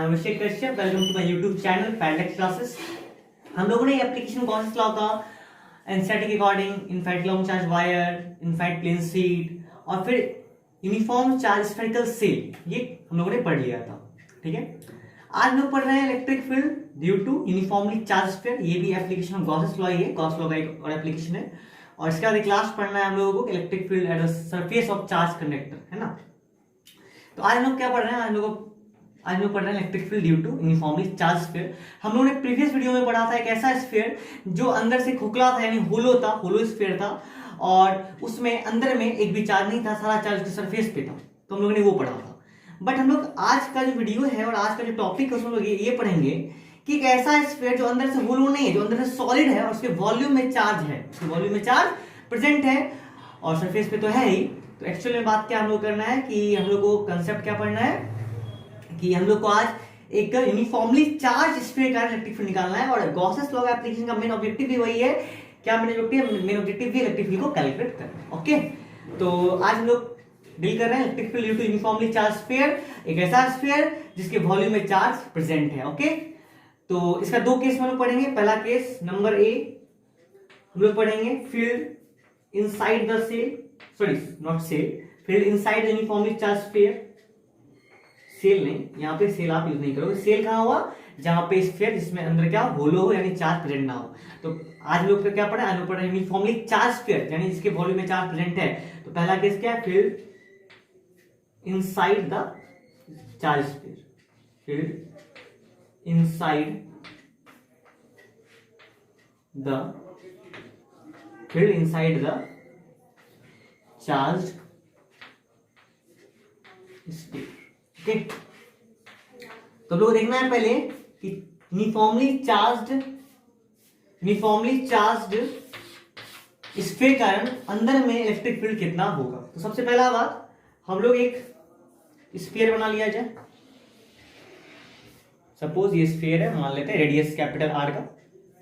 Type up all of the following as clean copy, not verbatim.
नाम Abhishek Kashyap. Welcome to my YouTube channel Parallax classes. हम लोगों ने एप्लीकेशन गॉसेस लॉ का एनसीईआरटी के according infinite long charge wire, infinite plane sheet और फिर यूनिफॉर्म चार्ज स्फेरिकल सेल ये हम लोगों ने पढ़ लिया था। ठीक है, आज हम लोग पढ़ रहे हैं electric field due to uniformly charge sphere. ये भी एप्लीकेशन गॉसेस लॉ ही है, गॉस लॉ का एक और एप्लीकेशन है। और इसके बाद एक लास्ट पढ़ना है हम लोगों को electric field at the surface of charge conductor, है ना। तो आज हम लोग क्या पढ़ रहे हैं, आज हम लोग पढ़ रहे हैं electric field due to uniformly charge sphere. हम लोगों ने प्रीवियस वीडियो में पढ़ा था एक ऐसा स्फीयर जो अंदर से खोखला था, यानी होलो था, होलो स्फीयर था और उसमें अंदर में एक भी चार्ज नहीं था, सारा चार्ज उसके सरफेस पे था। तो हम लोगों ने वो पढ़ा था। बट हम लोग आज का जो वीडियो है और आज का जो टॉपिक है उसमें लोग ये पढ़ेंगे कि एक ऐसा स्फीयर जो अंदर से होलो नहीं है, जो अंदर से सॉलिड है और उसके वॉल्यूम में चार्ज है, उसके वॉल्यूम में चार्ज प्रेजेंट है और सरफेस पे तो है ही। तो एक्चुअल में बात क्या हम लोग करना है कि हम लोग को कंसेप्ट क्या पढ़ना है कि हम लोग को आज एक यूनिफॉर्मली चार्ज स्फीयर का इलेक्ट्रिक फील्ड निकालना है। और गॉसेस लॉ एप्लीकेशन का मेन ऑब्जेक्टिव भी वही है। क्या मेन ऑब्जेक्टिव भी इलेक्ट्रिक फील्ड को कैलकुलेट करना। ओके, तो आज हम लोग डील कर रहे हैं electric field due to uniformly charge sphere, एक ऐसा स्फीयर जिसके वॉल्यूम में चार्ज प्रेजेंट है। ओके, तो इसका दो केस हम लोग पढ़ेंगे। पहला केस नंबर ए हम लोग पढ़ेंगे field inside the cell, sorry not cell, field inside the uniformly charge sphere. Cell नहीं, यहाँ पे सेल आप यूज नहीं करोगे। सेल कहाँ हुआ, जहां पे स्फीयर जिसमें अंदर क्या होलो हो, यानी चार्ज प्रेजेंट ना हो। तो आज लोग क्या पढ़ा, आज लोग पढ़ा यूनिफॉर्मली चार्ज स्फीयर यानी जिसके वॉल्यूम में चार्ज प्रेजेंट है। तो पहला केस क्या है, field inside the charge sphere, field inside the field inside the charge sphere. Okay, तो लोग देखना है पहले कि यूनिफॉर्मली चार्ज्ड स्फीयर के कारण अंदर में इलेक्ट्रिक फील्ड कितना होगा। तो सबसे पहला बात, हम लोग एक स्फीयर बना लिया जाए। सपोज ये स्फीयर है, मान लेते हैं रेडियस कैपिटल आर का।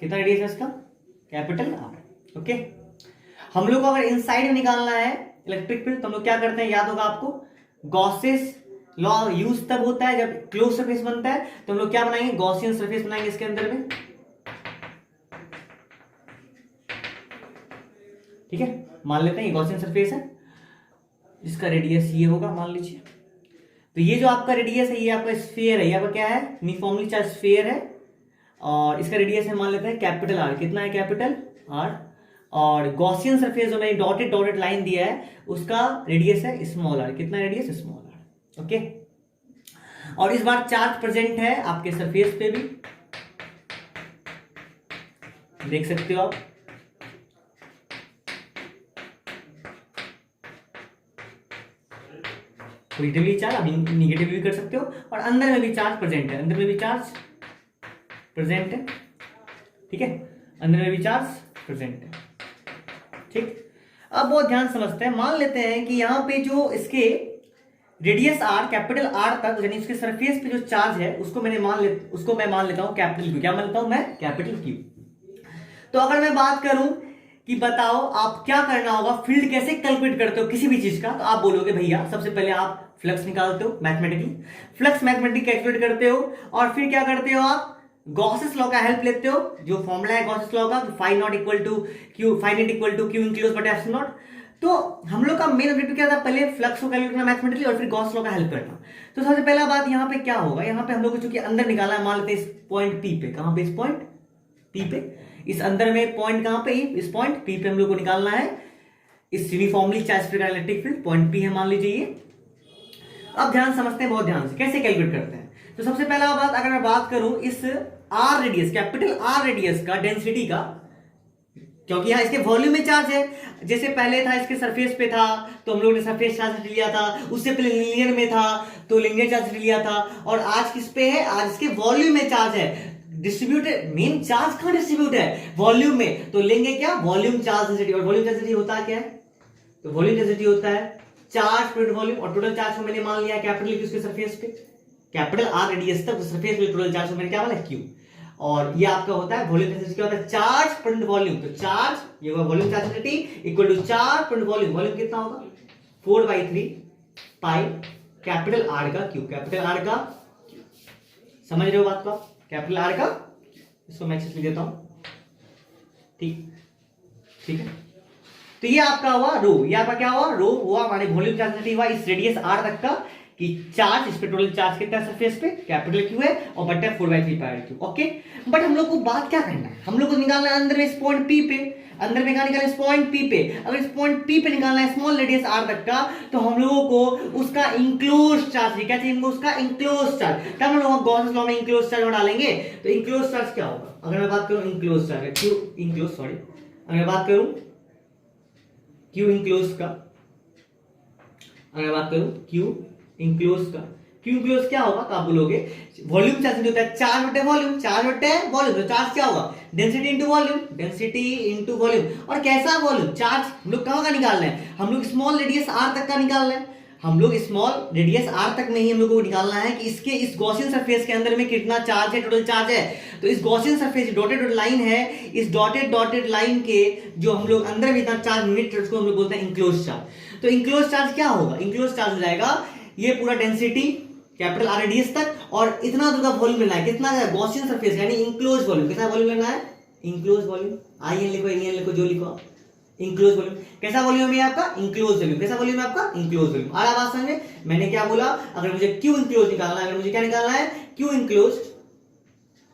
कितना रेडियस है इसका, कैपिटल आर। ओके, हम लोग को अगर इनसाइड में निकालना है इलेक्ट्रिक फील्ड तो हम लोग क्या करते हैं, याद होगा आपको, गॉसेस लॉ यूज तब होता है जब क्लोज सरफेस बनता है। तो हम लोग क्या बनाएंगे, गॉसियन सरफेस बनाएंगे इसके अंदर में। ठीक है, मान लेते हैं ये गॉसियन सरफेस है, इसका रेडियस ये होगा मान लीजिए। तो ये जो आपका रेडियस है, ये आपका स्फीयर है, ये आपका क्या है, यूनिफॉर्मली चार्ज स्फीयर है और इसका रेडियस है मान लेते हैं कैपिटल आर। कितना है, कैपिटल आर। और गॉसियन सरफेस जो मैंने डॉटेड लाइन दिया है उसका रेडियस है स्मॉल आर। कितना रेडियस, स्मॉल आर। ओके, और इस बार चार्ज प्रेजेंट है आपके सरफेस पे भी, देख सकते हो आप। पॉजिटिवली चार्ज, आप निगेटिव भी कर सकते हो। और अंदर में भी चार्ज प्रेजेंट है, अंदर में भी चार्ज प्रेजेंट है। ठीक है, अंदर में भी चार्ज प्रेजेंट है। ठीक, अब बहुत ध्यान समझते हैं। मान लेते हैं कि यहां पे जो इसके रेडियस आर, कैपिटल आर तक, यानी इसके सरफेस पे जो चार्ज है उसको मैं मान लेता हूं कैपिटल क्यू। क्या मान लेता हूं मैं, कैपिटल क्यू। तो अगर मैं बात करूं कि बताओ आप क्या करना होगा, फील्ड कैसे कैलकुलेट करते हो किसी भी चीज का, तो आप बोलोगे भैया सबसे पहले आप फ्लक्स निकालते हो मैथमेटिकली, फ्लक्स मैथमेटिकली कैलकुलेट करते हो और फिर क्या करते हो, आप गॉसेस लॉ का हेल्प लेते हो। जो फॉर्मूला है गॉसेस लॉ का, phi naught equal to Q, phi naught equal to Q enclose बटा एप्सिलॉन नॉट। तो हम लोग का मेन ऑब्जेक्टिव क्या था, पहले फ्लक्स को कैलकुलेट करना मैथमेटिकली और फिर गॉस लॉ का हेल्प करना। तो सबसे पहला बात यहाँ पे क्या होगा, यहाँ पे हम लोग को चूंकि अंदर निकालना है, मान लेते हैं इस पॉइंट पी पे। कहां पे, इस पॉइंट पी पे, इस अंदर में पॉइंट कहां पे, इस पॉइंट पी पे हम लोग को निकालना है इस यूनिफॉर्मली चार्ज स्फीयर का इलेक्ट्रिक फील्ड। पॉइंट पी है मान लीजिए ये। अब ध्यान समझते हैं बहुत ध्यान से कैसे कैलकुलेट करते हैं। तो सबसे पहला बात, अगर मैं बात करूं इस R radius, capital R radius का डेंसिटी का, क्योंकि यहां इसके वॉल्यूम में चार्ज है। जैसे पहले था इसके सरफेस पे था तो हम लोग ने सरफेस चार्ज लिया था, उससे पहले लीनियर में था तो लीनियर चार्ज लिया था, और आज किस पे है, आज इसके वॉल्यूम में चार्ज है। डिस्ट्रीब्यूटेड, मेन चार्ज कहां डिस्ट्रीब्यूट है, वॉल्यूम में। तो लेंगे क्या, वॉल्यूम चार्ज डेंसिटी। और वॉल्यूम डेंसिटी होता क्या है, तो वॉल्यूम डेंसिटी होता है चार्ज पर वॉल्यूम। और टोटल चार्ज को मैंने मान लिया कैपिटल क्यू, उसके सरफेस पे कैपिटल आर रेडियस तक सरफेस पे टोटल चार्ज को मैंने क्या माना, क्यू। और ये आपका होता है वॉल्यूम डेंसिटी, क्या होता है, चार्ज पर वॉल्यूम। तो चार्ज, ये होगा volume charge density equal to charge per volume. Volume कितना होगा, 4/3 पाई कैपिटल आर का क्यू, कैपिटल आर का। समझ रहे हो बात को आप? कैपिटल आर का, इसको मैं एक्सेस लिख देता हूं, ठीक है। तो ये आपका हुआ रो, ये आपका क्या हुआ, रो हुआ हमारे वॉल्यूम चार्ज हुआ इस रेडियस आर तक का, कि चार्ज, इस पे टोटल चार्ज कितना है सरफेस पे, कैपिटल क्यू है, और बटा 4/3 पाई क्यू। ओके, बट हम लोग को बात क्या करना है, हम लोग को निकालना है अंदर में इस पॉइंट पी पे, अंदर में क्या निकालना है इस पॉइंट पी पे। अगर इस पॉइंट पी पे निकालना है स्मॉल रेडियस आर तक का, तो हम लोगों को उसका इंक्लोज चार्ज, क्या चाहिए हमको, उसका इंक्लोज चार्ज। तब हम लोग गॉस लॉ में इंक्लोज चार्ज डालेंगे। तो इंक्लोज चार्ज क्या होगा, अगर मैं बात करूं enclose charge, Q enclose, sorry, अगर मैं बात करूं क्यू इंक्लोज का, अगर मैं बात करूं क्यू इंक्लोज का, क्यू इंक्लोज क्या होगा, तो आप बोलोगे वॉल्यूम चार्ज होता है चार्ज बटे वॉल्यूम, चार्ज बटे वॉल्यूम, तो चार्ज क्या होगा, density into volume, density into volume. और कैसा वॉल्यूम, चार्ज हम लोग कहां का निकालना है, हम लोग स्मॉल रेडियस आर तक का निकालना है, हम लोग स्मॉल रेडियस आर तक में ही हम लोग को निकालना है कि इसके इस गॉसियन सरफेस के अंदर में कितना चार्ज है, टोटल चार्ज है। तो इस गॉसियन सरफेस डॉटेड लाइन है, इस डॉटेड लाइन के जो हम लोग अंदर में इतना चार्ज यूनिट, उसको हम लोग बोलते हैं इंक्लोज चार्ज। तो इंक्लोज चार्ज क्या होगा, इंक्लोज चार्ज हो जाएगा ये पूरा डेंसिटी कैपिटल आर रेडियस तक, और इतना दूर का वॉल्यूम लेना है, कितना है गॉसियन सरफेस यानी इंक्लोज वॉल्यूम, कितना वॉल्यूम लेना है, इंक्लोज वॉल्यूम, आई एन लिखो, एन लिखो, जो लिखो, इंक्लोज वॉल्यूम। कैसा वॉल्यूम है आपका, इंक्लोज वॉल्यूम। कैसा वॉल्यूम है आपका, इंक्लोज वॉल्यूम। आ रहा बात समझ में, मैंने क्या बोला, अगर मुझे क्यू इंक्लोज निकालना है, अगर मुझे क्या निकालना है, क्यू इंक्लोज,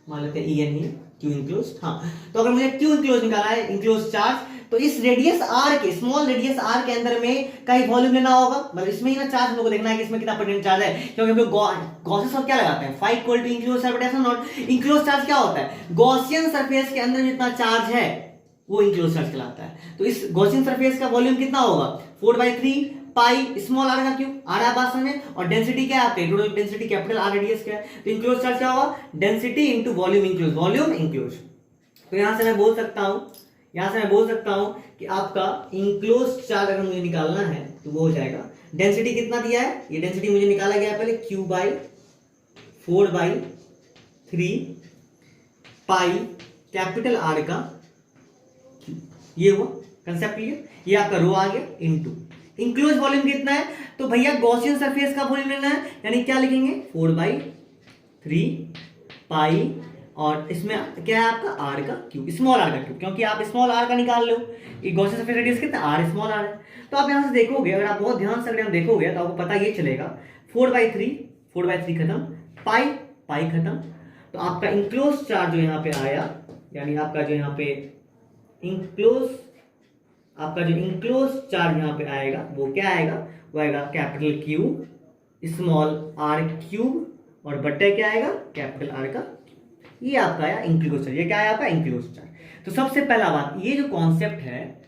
मान लेते हैं ई एन ही क्यू इंक्लोज, हाँ, तो अगर मुझे क्यू इंक्लोज निकालना है, इंक्लोज चार्ज, तो इस रेडियस आर के, स्मॉल रेडियस आर के अंदर में कहीं वॉल्यूम लेना होगा, मतलब इसमें ही ना चार्ज हम लोग को देखना है कि इसमें कितना परसेंट चार्ज है, क्योंकि हम लोग गॉसियन सब क्या लगाते हैं, phi equal to enclose surface naught. Enclose charge क्या होता है, गॉसियन सरफेस के अंदर जितना चार्ज है वो इंक्लोज चार्ज कहलाता है। तो इस गॉसियन सरफेस का वॉल्यूम कितना होगा, 4/3 पाई स्मॉल आर का क्यू, आ रहा है बात समझ में। और डेंसिटी क्या है आपके, total density capital R radius क्या है, तो इंक्लोज चार्ज क्या होगा, density into volume enclose, volume enclose. तो यहां से मैं बोल सकता हूं, यहां से मैं बोल सकता हूं कि आपका इंक्लोज चार्ज अगर मुझे निकालना है तो वो हो जाएगा, डेंसिटी कितना दिया है, ये डेंसिटी मुझे निकाला गया है पहले Q/4/3 पाई कैपिटल आर का, ये हुआ कंसेप्ट क्लियर। ये आपका रो आ गया इनटू इंक्लोज वॉल्यूम कितना है, तो भैया गॉसियन सरफेस का वॉल्यूम लेना है, यानी क्या लिखेंगे 4/3 पाई, और इसमें क्या है आपका आर का क्यूब, स्मॉल आर का क्यूब, क्योंकि आप स्मॉल आर का निकाल लो, ये गॉसियन सरफेस रेडियस कितना आर, स्मॉल आर है। तो आप यहां से देखोगे, अगर आप बहुत ध्यान से अगर देखोगे तो आपको पता ये चलेगा 4/3 खत्म, पाई खत्म, तो आपका इंक्लोज चार्ज जो यहाँ पे आया, यानी आपका जो यहाँ पे इंक्लोज, आपका जो इंक्लोज चार्ज यहाँ पे आएगा वो क्या आएगा, वो आएगा capital Q small R cube, और बट्टे क्या आएगा कैपिटल आर का, ये आपका आया इंक्लोज चार्ज। ये क्या है आपका इंक्लोज चार्ज। तो सबसे पहला बात, ये जो कॉन्सेप्ट है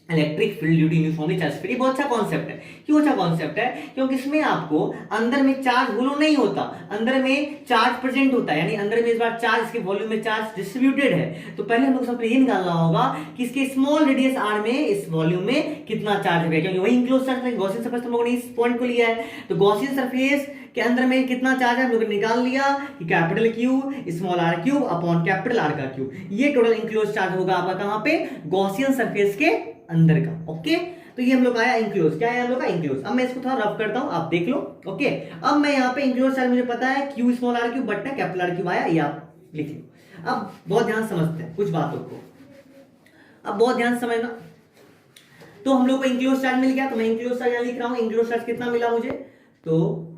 electric field due to uniformly charge free, बहुत अच्छा कॉन्सेप्ट है। क्यों अच्छा कॉन्सेप्ट है, क्योंकि इसमें आपको अंदर में चार्ज वॉल्यूम नहीं होता, अंदर में चार्ज प्रेजेंट होता है, यानी अंदर में इस बार चार्ज, इसके वॉल्यूम में चार्ज डिस्ट्रीब्यूटेड है। तो पहले हम लोग सबसे ये निकालना होगा कि इसके स्मॉल रेडियस आर में इस वॉल्यूम में कितना चार्ज है, क्योंकि वही इंक्लोज चार्ज है। गॉसियन सरफेस हम लोगों ने इस पॉइंट को लिया है, तो गॉसियन सरफेस के अंदर में कितना चार्ज है हम लोग निकाल लिया कि capital Q small R cube upon capital R का क्यूब, ये टोटल इंक्लोज चार्ज होगा आपका कहां पे, गॉसियन सरफेस के अंदर का। ओके, तो ये हम लोग आया इंक्लोज, क्या है हम लोग का इंक्लोज। अब मैं इसको थोड़ा रफ करता हूं, आप देख लो। ओके, अब मैं यहाँ पे इंक्लोज चार्ज मुझे पता है क्यू स्मॉल आर क्यूब बट्टा कैपिटल आर क्यूब आया, ये आप लिख लो। अब बहुत ध्यान समझते हैं कुछ बातों को, अब बहुत ध्यान समझना। तो हम लोग को इंक्लोज चार्ज मिल गया, तो मैं इंक्लोज चार्ज लिख रहा हूं। इंक्लोज चार्ज कितना मिला मुझे, तो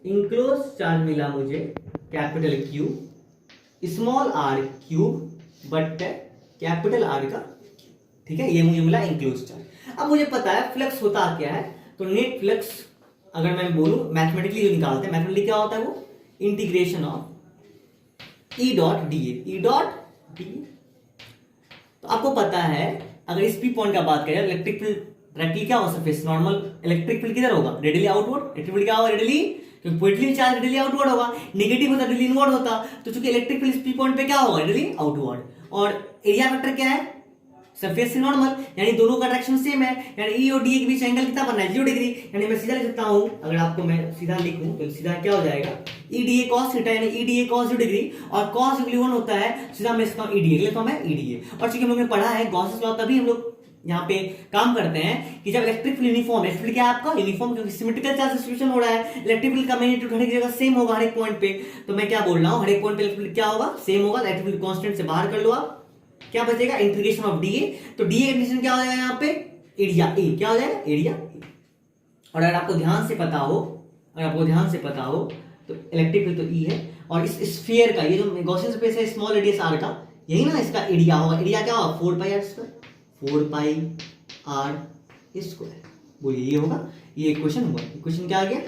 इंक्लोज चार्ज मिला मुझे capital Q small R cube बट कैपिटल आर का, ठीक है, ये मुझे मिला इंक्लोज चार्ज। अब मुझे पता है फ्लक्स होता क्या है, तो नेट फ्लक्स अगर मैं बोलूं मैथमेटिकली जो निकालते हैं, मैथमेटिकली क्या होता है वो integration of E dot D A. तो आपको पता है अगर इस पी पॉइंट का बात करें, इलेक्ट्रिक फील्ड डायरेक्टली क्या होगा, सरफेस नॉर्मल इलेक्ट्रिक फील्ड किधर होगा, रेडियली आउटवर्ड। इलेक्ट्रिक फील्ड क्या होगा, रेडियली, क्योंकि पॉजिटिव चार्ज रेडियली आउटवर्ड होगा, नेगेटिव होता रेडियली इनवर्ड होता। तो चूंकि इलेक्ट्रिक फील्ड इस पी पॉइंट पे क्या होगा, रेडियली आउटवर्ड, और एरिया वेक्टर क्या है सरफेस से नॉर्मल, यानी दोनों का डायरेक्शन सेम है, यानी ई और डी के बीच एंगल कितना बनना है 0 डिग्री। यानी मैं सीधा लिख सकता हूं, अगर आपको मैं सीधा लिखूं तो सीधा क्या हो जाएगा E d A cos theta, यानी E d A cos 0 degree, और कॉस इक्वल 1 होता है, सीधा मैं इसका ई डी ए लेता हूं मैं ई डी ए। और चूंकि हम लोग ने पढ़ा है गॉसेस लॉ, तभी हम लोग यहाँ पे काम करते हैं कि जब electric field uniform, electric field क्या है आपका यूनिफॉर्म, क्योंकि सिमेट्रिकल चार्ज डिस्ट्रीब्यूशन हो रहा है, इलेक्ट्रिक फील्ड का मैग्नीट्यूड हर एक जगह सेम होगा हर एक पॉइंट पे। तो मैं क्या बोल रहा हूँ, हर एक पॉइंट पे इलेक्ट्रिक फील्ड क्या होगा, सेम होगा। इलेक्ट्रिक फील्ड कांस्टेंट से बाहर कर लो आप, क्या बचेगा, इंटीग्रेशन ऑफ डीए। तो डीए का इंटीग्रेशन क्या हो जाएगा यहाँ पे, एरिया ए, क्या हो जाएगा, एरिया ए। और अगर आपको ध्यान से पता हो, अगर आपको ध्यान से पता हो तो इलेक्ट्रिक फील्ड तो ई है, और इस स्फीयर का ये जो गॉसियन सरफेस है स्मॉल रेडियस आर का, यही ना इसका एरिया होगा। एरिया क्या होगा, 4 pi r square, 4 pi r square. बोलिए ये होगा, ये इक्वेशन हुआ। इक्वेशन क्या आ गया,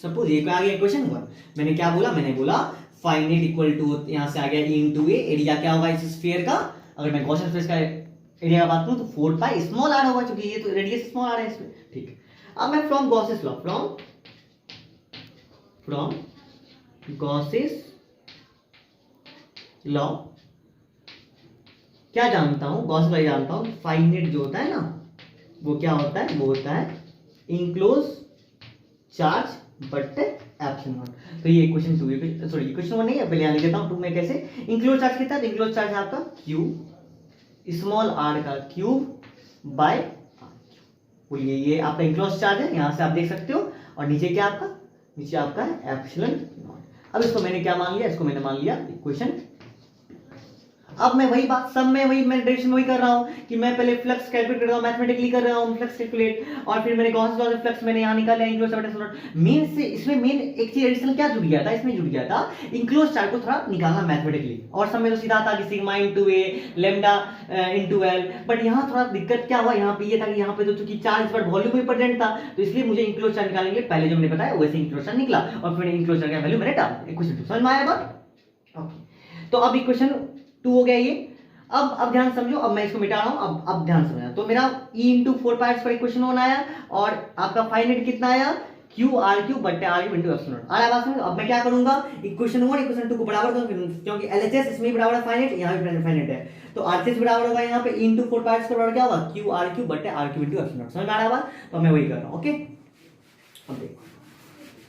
सपोज ये क्या आ गया, इक्वेशन हुआ। मैंने क्या बोला, मैंने बोला फाइनाइट इक्वल टू, यहां से आ गया ई इंटू ए, एरिया क्या होगा इस स्फीयर का, अगर मैं गॉसियन सरफेस का एरिया का बात करूं तो 4 पाई स्मॉल आर होगा, क्योंकि ये तो रेडियस स्मॉल आर है इसमें, ठीक है। अब मैं from Gauss's law, from Gauss's law क्या जानता हूं, गॉस लॉ जानता हूं, फाइनाइट जो होता है ना वो क्या होता है, वो होता है enclose charge but epsilon naught. तो ये इक्वेशन 2, सॉरी इक्वेशन 1 नहीं है, पहले यहाँ लिख देता हूं 2 में कैसे। इंक्लोज चार्ज कितना है, इंक्लोज चार्ज है आपका क्यू स्मॉल आर का क्यूब बाय आर। बोलिए ये आपका इंक्लोज चार्ज है, यहां से आप देख सकते हो, और नीचे क्या आपका, नीचे आपका है एप्सिलॉन नॉट। अब इसको मैंने क्या मान लिया, इसको मैंने मान लिया इक्वेशन। अब मैं वही बात, सब मैं डायरेक्शन में वही कर रहा हूं कि मैं पहले फ्लक्स कैलकुलेट कर रहा हूं, मैथमेटिकली कर रहा हूं फ्लक्स कैलकुलेट, और फिर मैंने गॉस लॉ से फ्लक्स मैंने यहां निकाला इंक्लोज चार्ज। मेन से इसमें मेन एक चीज एडिशनल क्या जुड़ गया था, इसमें जुड़ गया था इंक्लोज चार्ज को थोड़ा निकालना मैथमेटिकली, और सब में तो सीधा था कि sigma into A lambda into L. But यहां थोड़ा दिक्कत क्या हुआ, यहां पे ये था कि यहां पे तो चूंकि चार्ज पर वॉल्यूम में प्रेजेंट था, तो इसलिए मुझे इंक्लोज चार्ज निकालने के लिए पहले जो मैंने बताया वैसे इंक्लोज चार्ज निकला, और फिर इंक्लोज चार्ज का वैल्यू मैंने डाल दिया। इक्वेशन 2 समझ में आया बात, ओके। तो अब इक्वेशन 2 हो गया ये। अब ध्यान समझो, अब मैं इसको मिटा रहा हूं, अब ध्यान समझना। तो मेरा e इंटू 4 पाई पर इक्वेशन 1 आया, और आपका फाइनाइट कितना आया, क्यू आर क्यू बटे R Q into epsilon naught आया बात समझ। अब मैं क्या करूंगा, इक्वेशन 1 इक्वेशन 2 को बराबर करूंगा, क्योंकि एलएचएस इसमें भी बराबर है फाइनाइट, यहां भी फाइनाइट है, तो आरएचएस बराबर होगा यहाँ पे e इंटू 4 पाई पर बराबर क्या होगा, क्यू आर क्यू बटे R Q into epsilon naught. समझ में आ रहा है बात, तो मैं वही कर रहा हूं, ओके। अब देखो,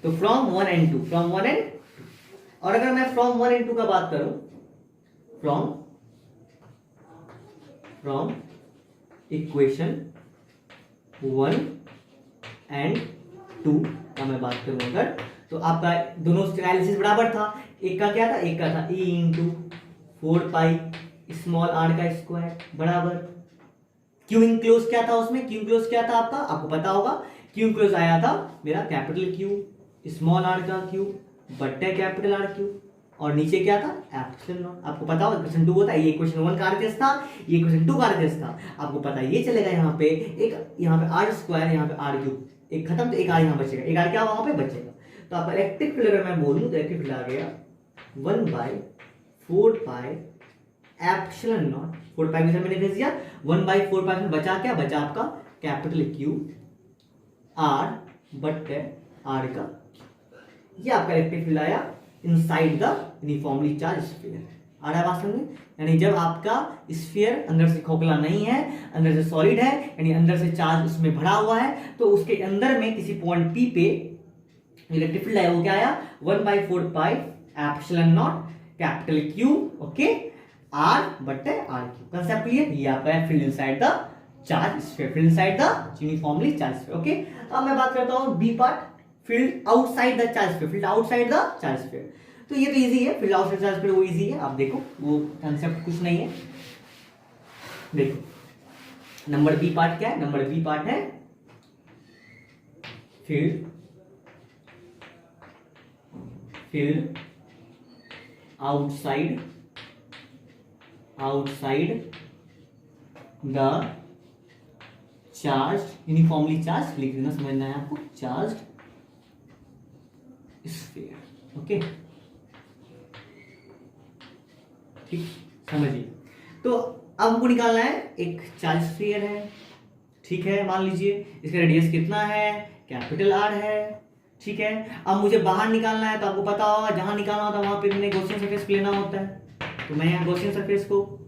तो फ्रॉम 1 एंड 2, फ्रॉम 1 एंड 2, और अगर मैं फ्रॉम 1 एंड 2 का बात करूं, फ्रॉम इक्वेशन 1 एंड 2 का मैं बात करूं अगर, तो आपका दोनों एनालिसिस बराबर था। एक का क्या था, एक का था e into 4 pi small R का स्क्वायर बराबर क्यू इंक्लोज क्या था, उसमें क्यू इंक्लोज क्या था आपका, आपको पता होगा क्यू इंक्लोज आया था मेरा कैपिटल क्यू स्मॉल आर का क्यू बट्टे कैपिटल आर क्यू, और नीचे क्या था एप्सिलॉन नॉट। आपको पता होगा इक्वेशन 2 होता है, ये इक्वेशन 1 का आरएचएस था, ये इक्वेशन 2 का आरएचएस था। आपको पता है ये चलेगा यहाँ पे एक, यहाँ पे आर स्क्वायर, यहाँ पे आर क्यूब, एक खत्म तो एक आर यहाँ बचेगा, एक आर क्या वहां पे बचेगा। तो आपका इलेक्ट्रिक फील्ड अगर मैं बोलूं तो इलेक्ट्रिक फील्ड आ गया 1/4 पाई एप्सिलॉन नॉट, 4 पाई मैंने भेज दिया, 1/4 पाई में बचा क्या, बचा आपका कैपिटल क्यू आर बट्टे आर का, ये आपका इलेक्ट्रिक फील्ड आया inside the uniformly charge sphere. आ रहा है बात समझ, यानी जब आपका स्फीयर अंदर से खोखला नहीं है, अंदर से सॉलिड है, यानी अंदर से चार्ज उसमें भरा हुआ है, तो उसके अंदर में किसी पॉइंट पी पे इलेक्ट्रिक फील्ड आया, वो क्या आया 1/4 pi epsilon naught capital Q, okay, R बटे आर क्यू। कंसेप्ट क्लियर, ये आपका है field inside the charge sphere, field inside the uniformly charge sphere, okay. अब मैं बात करता हूं B part, field outside the charge sphere, field outside the charge sphere. तो ये तो इजी है, फील्ड आउटसाइड चार्ज स्फीयर वो इजी है, आप देखो वो कंसेप्ट कुछ नहीं है। देखो नंबर बी पार्ट क्या है, नंबर बी पार्ट है field outside the charge uniformly charge, लिख देना, समझना है आपको, चार्ज स्फीयर, ओके, ठीक, समझिए। तो अब हमको निकालना है, एक चार्ज स्फीयर है, ठीक है, मान लीजिए इसका रेडियस कितना है, कैपिटल आर है, ठीक है। अब मुझे बाहर निकालना है, तो आपको पता होगा जहां निकालना होता है वहां पे मैंने गॉसियन सरफेस लेना होता है, तो मैं यहाँ गॉसियन सरफेस को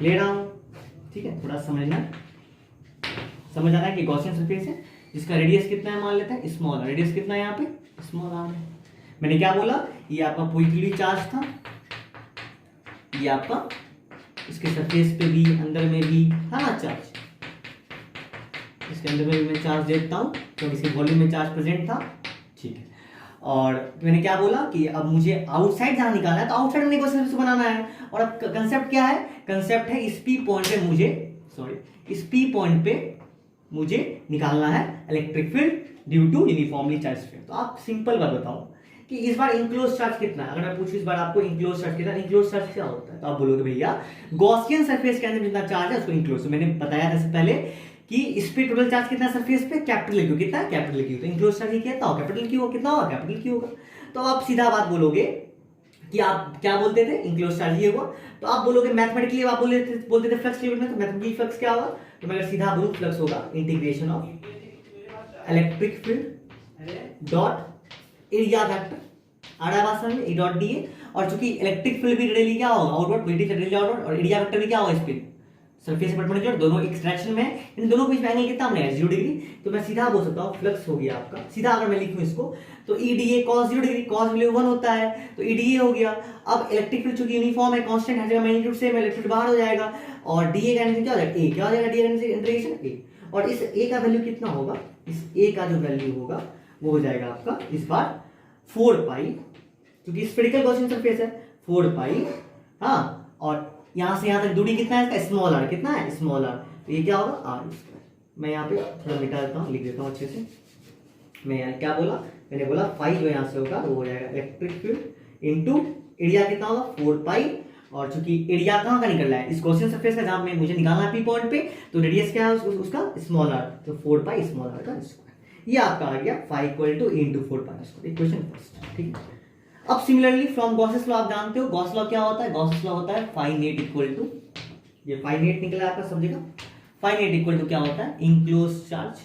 ले रहा हूं, ठीक है। थोड़ा समझना, समझ आ रहा है कि गॉसियन सरफेस है जिसका रेडियस कितना है, मान लेते हैं स्मॉल, रेडियस कितना है यहाँ पे स्मॉल आर है। मैंने क्या बोला, ये आपका पॉजिटिवली चार्ज था, ये आपका इसके सरफेस पे भी, अंदर में भी है ना चार्ज, इसके अंदर में भी मैं चार्ज देता हूँ क्योंकि इसके वॉल्यूम में चार्ज प्रेजेंट था, ठीक है। और मैंने क्या बोला कि अब मुझे आउटसाइड जहाँ निकालना है तो आउटसाइड में सरफेस बनाना है। और अब कंसेप्ट क्या है, कंसेप्ट है इस पी पॉइंट पे मुझे, इस पी पॉइंट पे मुझे निकालना है electric field due to uniformly charge sphere. तो आप सिंपल बात बताओ कि इस बार इंक्लोज चार्ज कितना है। अगर मैं पूछूं इस बार आपको इंक्लोज चार्ज कितना, इंक्लोज चार्ज क्या होता है, तो आप बोलोगे भैया गॉसियन सरफेस के अंदर जितना चार्ज है उसको इंक्लोज। तो मैंने बताया था इससे पहले कि इस पे टोटल चार्ज कितना सरफेस पे, कैपिटल क्यू, कितना कैपिटल क्यू। तो इंक्लोज चार्ज कितना होगा, कैपिटल क्यू, कितना होगा कैपिटल क्यू होगा। तो आप सीधा बात बोलोगे कि आप क्या बोलते थे, इंक्लोज चार्ज ये हुआ। तो आप बोलोगे मैथमेटिकली आप बोलते थे फ्लक्स लिमिट में, तो मैथमेटिकली फ्लक्स क्या होगा, तो मैं अगर सीधा बोलूं फ्लक्स होगा integration of electric field dot area vector, आ रहा है बात समझ में, ई डॉट डी ए। और चूंकि इलेक्ट्रिक फील्ड भी रेडी क्या होगा आउटवर्ड, वीटी से रेडी आउटवर्ड, और एरिया वेक्टर भी क्या होगा इस पे सरफेस से परपेंडिकुलर, दोनों एक डायरेक्शन में है, इन दोनों के बीच में एंगल कितना हमने 0 डिग्री। तो मैं सीधा बोल सकता हूं फ्लक्स हो गया आपका, सीधा अगर मैं लिखूं इसको तो ई डी ए cos 0 डिग्री, cos वैल्यू 1 होता है तो ई डी ए हो गया। अब इलेक्ट्रिक फील्ड चूंकि यूनिफॉर्म है, कांस्टेंट हर जगह मैग्नीट्यूड सेम है, इलेक्ट्रिक बाहर हो जाएगा और डी ए का आंसर क्या हो जाएगा, ए, क्या हो जाएगा डी ए इंटीग्रेशन ए। और इस ए का वैल्यू कितना होगा, इस ए का जो वैल्यू होगा वो हो जाएगा आपका इस बार 4 पाई, क्योंकि स्फेरिकल गॉसियन सरफेस है 4 पाई, हाँ। और यहां से यहां तक दूरी कितना है इसका, स्मॉल आर, कितना है स्मॉल आर, तो ये क्या होगा आर स्क्वायर। मैं यहाँ पे थोड़ा मिटा देता हूँ, लिख देता हूँ अच्छे से। मैं यहाँ क्या बोला, मैंने बोला फाई जो यहाँ से होगा वो हो जाएगा इलेक्ट्रिक फील्ड इनटू एरिया कितना होगा 4 पाई। और चूंकि एरिया कहाँ का निकल रहा है इस गॉसियन सरफेस का, जहां में मुझे निकालना है पी पॉइंट पे, तो रेडियस क्या है उसका स्मॉल आर, तो 4 पाई स्मॉल आर का स्क्वायर। ये आपका आ गया phi equal to into 4 pi square, equation first, ठीक है। अब सिमिलरली फ्रॉम गॉसेस लॉ आप जानते हो, गॉस लॉ क्या होता है, गॉसेस लॉ होता है फाई नेट इक्वल टू, ये फाई नेट निकला आपका सब जगह, फाई नेट इक्वल टू क्या होता है इंक्लोज चार्ज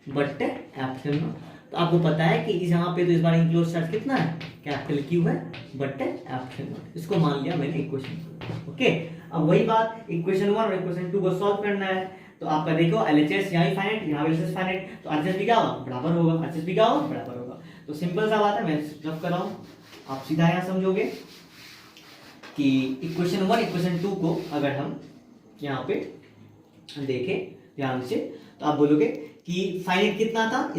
बट्टे एप्सिलॉन नॉट। तो आपको पता है कि यहाँ पे तो इस बार इंक्लोज चार्ज कितना है, कैपिटल क्यू है बट्टे एप्सिलॉन नॉट, इसको मान लिया मैंने इक्वेशन। ओके, अब वही बात इक्वेशन 1 और इक्वेशन 2 को सॉल्व करना है। तो आपका देखो एलएचएस यहाँ फाइनाइट, यहाँ एलएचएस फाइनाइट, तो आरएचएस भी क्या होगा बराबर होगा, आरएचएस भी क्या होगा बराबर होगा। तो सिंपल सा बात है, मैं जब कर रहा हूँ आप सीधा यहाँ समझोगे कि इक्वेशन 1 इक्वेशन 2 को अगर हम यहाँ पे देखें ध्यान से, तो आप बोलोगे कि फाइनाइट कितना था,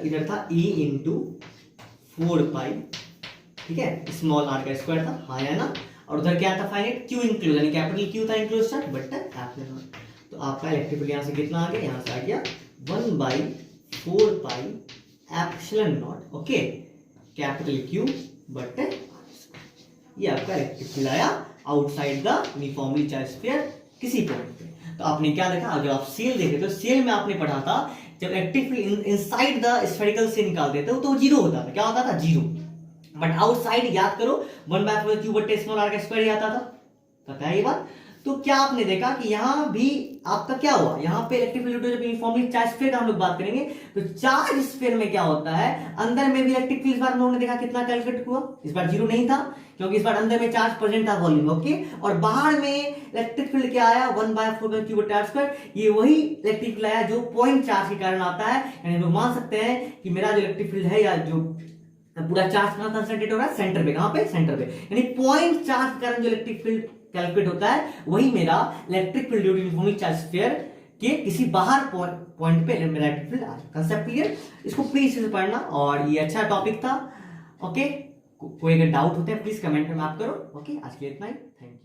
इधर था e इंटू 4 पाई, ठीक है, स्मॉल आर का स्क्वायर था, हाँ है ना। और उधर क्या था फाइनाइट, क्यू इंक्लूड, यानी कैपिटल क्यू था include charge but epsilon naught. तो आपका इलेक्ट्रिक फील्ड यहाँ से कितना आ गया, यहाँ से आ गया 1/4 pi epsilon not, okay, capital Q but ये आपका इलेक्ट्रिक फील्ड आया outside the uniformly charge sphere किसी पॉइंट पे। तो आपने क्या देखा, जब आप सेल देखे तो सेल में आपने पढ़ा था जब electric field inside the spherical से निकाल देते हो तो जीरो होता था, क्या होता था जीरो। बट आउटसाइड याद करो 1/4 क्यू बटे स्मॉल आर का स्क्वायर आता था, पता है ये बात। तो क्या आपने देखा कि यहाँ भी आपका क्या हुआ, यहाँ पे इलेक्ट्रिक फील्ड जब यूनिफॉर्मली चार्ज स्फीयर का हम लोग बात करेंगे तो चार्ज स्फीयर में क्या होता है, अंदर में भी इलेक्ट्रिक फील्ड इस बार हम लोगों ने देखा कितना कैलकुलेट हुआ, इस बार जीरो नहीं था क्योंकि इस बार अंदर में चार्ज प्रेजेंट था वॉल्यूम, ओके। और बाहर में इलेक्ट्रिक फील्ड क्या आया 1/4 क्यू बटे आर स्क्वायर, ये वही इलेक्ट्रिक फील्ड आया जो पॉइंट चार्ज के कारण आता है। यानी लोग मान सकते हैं कि मेरा जो इलेक्ट्रिक फील्ड है या जो पूरा चार्ज कहाँ कंसंट्रेट हो रहा है, सेंटर पे, कहाँ पे सेंटर पे, यानी पॉइंट चार्ज के कारण जो इलेक्ट्रिक फील्ड कैलकुलेट होता है वही मेरा electric field due to uniformly charge sphere के किसी बाहर पॉइंट पे मेरा इलेक्ट्रिक फील्ड आ जाए। कंसेप्ट क्लियर, इसको प्लीज से पढ़ना। और ये अच्छा टॉपिक था, ओके। कोई अगर डाउट होता है प्लीज कमेंट में आप करो, ओके। आज के लिए इतना ही, थैंक यू।